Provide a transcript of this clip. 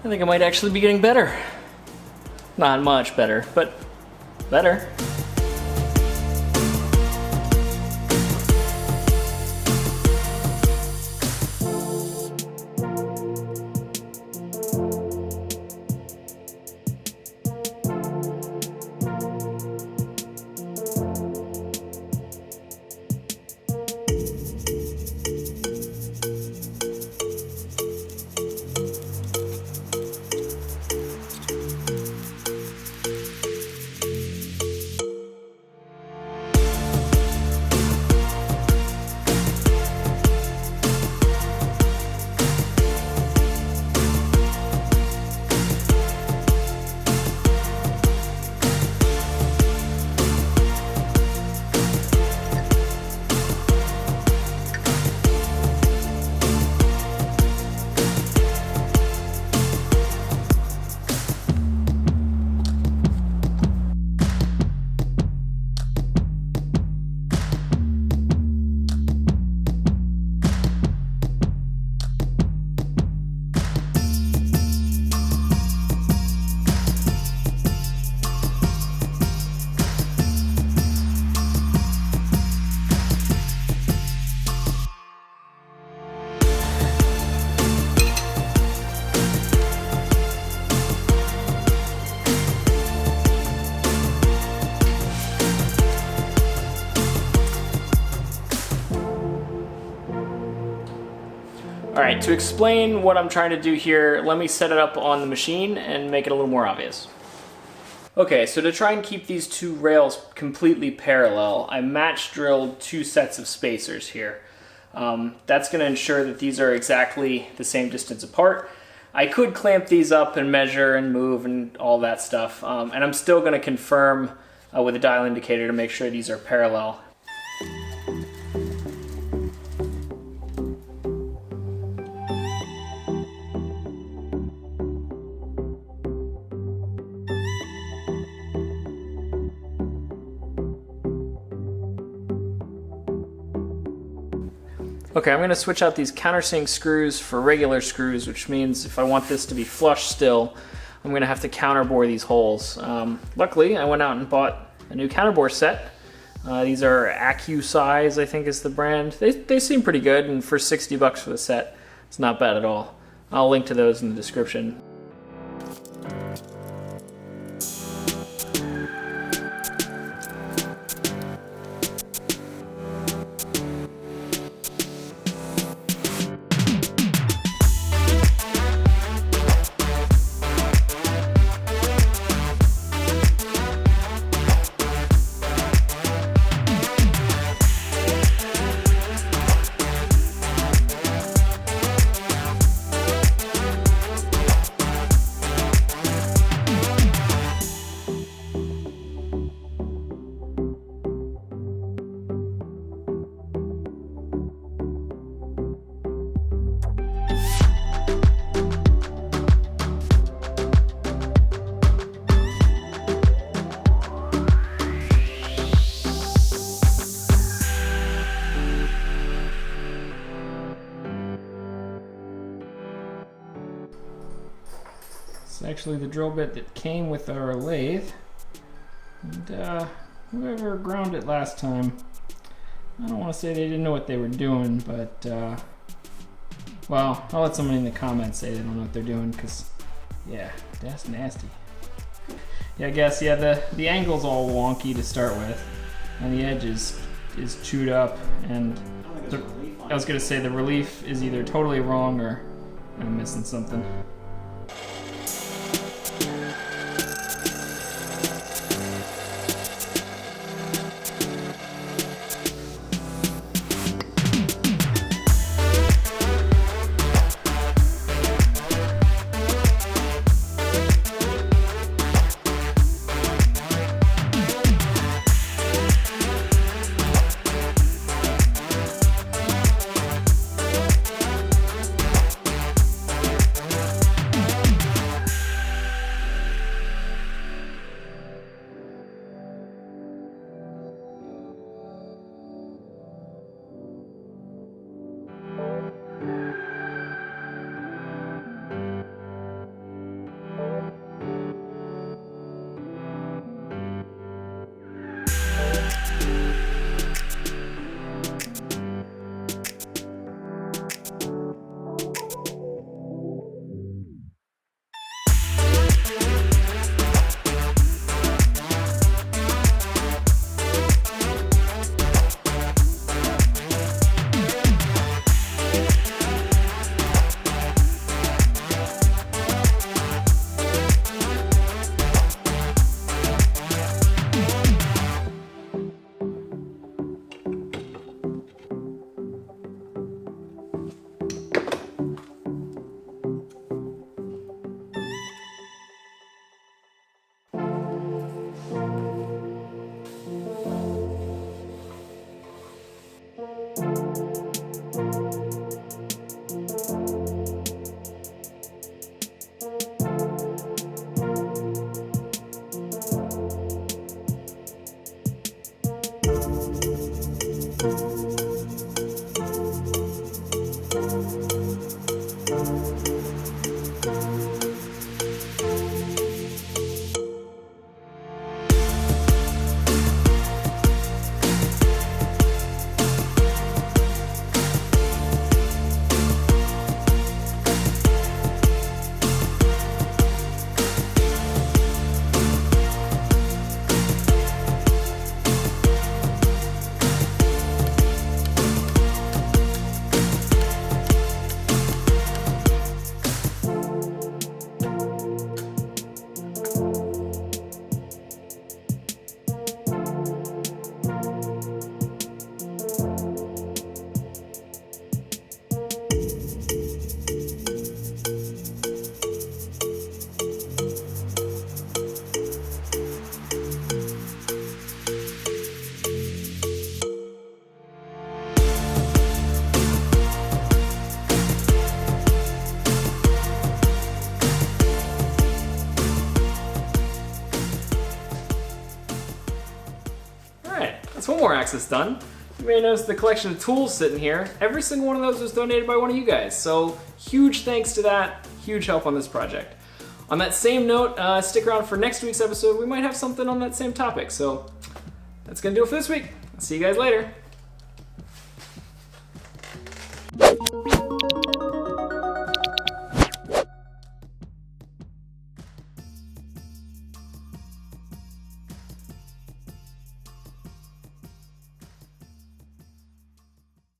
I think I might actually be getting better. Not much better, but better. Alright, to explain what I'm trying to do here, let me set it up on the machine and make it a little more obvious. Okay, so to try and keep these two rails completely parallel, I match drilled two sets of spacers here. That's going to ensure that these are exactly the same distance apart. I could clamp these up and measure and move and all that stuff, and I'm still going to confirm with a dial indicator to make sure these are parallel. Okay, I'm going to switch out these countersink screws for regular screws, which means if I want this to be flush still, I'm going to have to counterbore these holes. Luckily, I went out and bought a new counterbore set. These are AccuSize, I think is the brand. They seem pretty good, and for 60 bucks for the set, it's not bad at all. I'll link to those in the description. It's actually the drill bit that came with our lathe, and whoever ground it last time, I don't want to say they didn't know what they were doing, but well, I'll let somebody in the comments say they don't know what they're doing, because yeah, that's nasty. Yeah, I guess, yeah, the angle's all wonky to start with, and the edge is chewed up, and I was gonna say the relief is either totally wrong or I'm missing something. more access done. You may notice the collection of tools sitting here. Every single one of those was donated by one of you guys, so huge thanks to that. Huge help on this project. On that same note, stick around for next week's episode. We might have something on that same topic. So that's gonna do it for this week. I'll see you guys later.